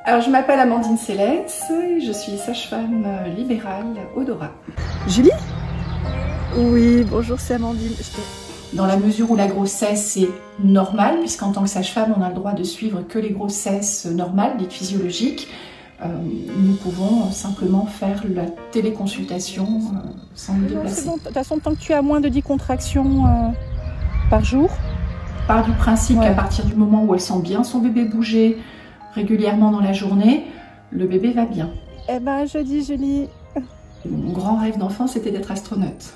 Alors je m'appelle Amandine Célès et je suis sage-femme libérale au Dora. Julie? Oui, bonjour, c'est Amandine. Dans la mesure où la grossesse est normale, puisqu'en tant que sage-femme, on a le droit de suivre que les grossesses normales, dites physiologiques, nous pouvons simplement faire la téléconsultation sans nous déplacer. Bon. De toute façon, tant que tu as moins de 10 contractions par jour. Je pars du principe qu'à partir du moment où elle sent bien son bébé bouger régulièrement dans la journée, le bébé va bien. Eh ben, je dis Julie. Mon grand rêve d'enfant, c'était d'être astronaute.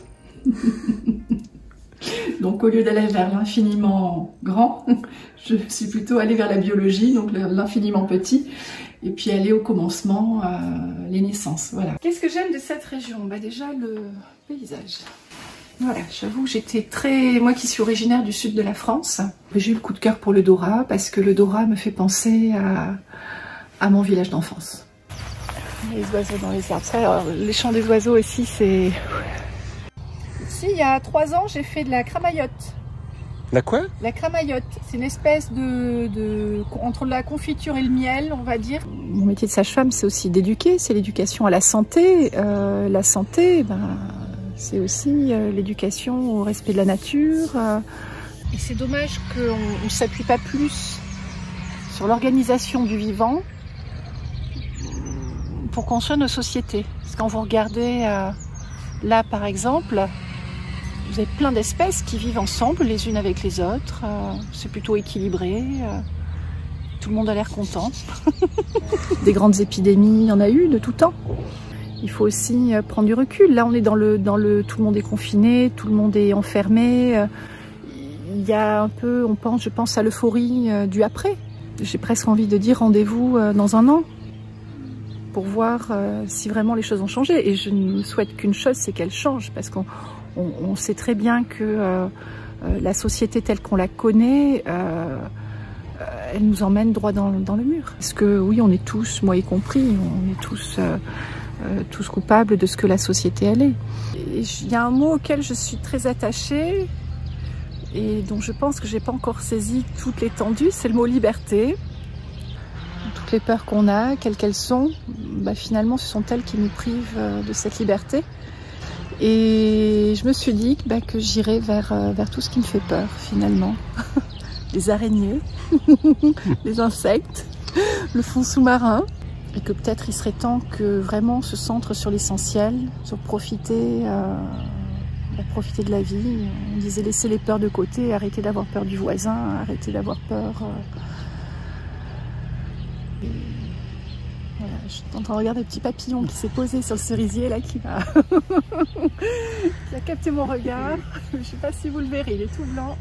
Donc au lieu d'aller vers l'infiniment grand, je suis plutôt allée vers la biologie, donc l'infiniment petit, et puis aller au commencement, les naissances. Voilà. Qu'est-ce que j'aime de cette région? Bah déjà le paysage. Voilà, j'avoue, j'étais très... Moi qui suis originaire du sud de la France, j'ai eu le coup de cœur pour le Dora, parce que le Dora me fait penser à mon village d'enfance. Les oiseaux dans les arbres. Alors, les chants des oiseaux ici, c'est... Ici, il y a 3 ans, j'ai fait de la cramaillotte. La quoi? La cramaillotte, c'est une espèce entre la confiture et le miel, on va dire. Mon métier de sage-femme, c'est aussi d'éduquer, c'est l'éducation à la santé. La santé, c'est aussi l'éducation au respect de la nature. Et c'est dommage qu'on ne s'appuie pas plus sur l'organisation du vivant pour construire nos sociétés. Parce que quand vous regardez là, par exemple, vous avez plein d'espèces qui vivent ensemble les unes avec les autres. C'est plutôt équilibré. Tout le monde a l'air content. Des grandes épidémies, il y en a eu de tout temps. Il faut aussi prendre du recul. Là, on est dans le tout le monde est confiné, tout le monde est enfermé. Il y a un peu, je pense à l'euphorie du après. J'ai presque envie de dire rendez-vous dans un an pour voir si vraiment les choses ont changé. Et je ne souhaite qu'une chose, c'est qu'elles changent, parce qu'on sait très bien que la société telle qu'on la connaît, elle nous emmène droit dans le mur. Parce que oui, on est tous, moi y compris, on est tous coupables de ce que la société elle est. Il y a un mot auquel je suis très attachée et dont je pense que j'ai pas encore saisi toute l'étendue, c'est le mot liberté. Toutes les peurs qu'on a, quelles qu'elles sont, finalement ce sont elles qui nous privent de cette liberté. Et je me suis dit que j'irais vers tout ce qui me fait peur finalement. Les araignées, les insectes, le fond sous-marin. Et que peut-être il serait temps que vraiment on se centre sur l'essentiel, sur profiter de la vie. On disait laisser les peurs de côté, arrêter d'avoir peur du voisin, arrêter d'avoir peur... Voilà, je suis en train de regarder le petit papillon qui s'est posé sur le cerisier là, qui a capté mon regard. Je ne sais pas si vous le verrez, il est tout blanc.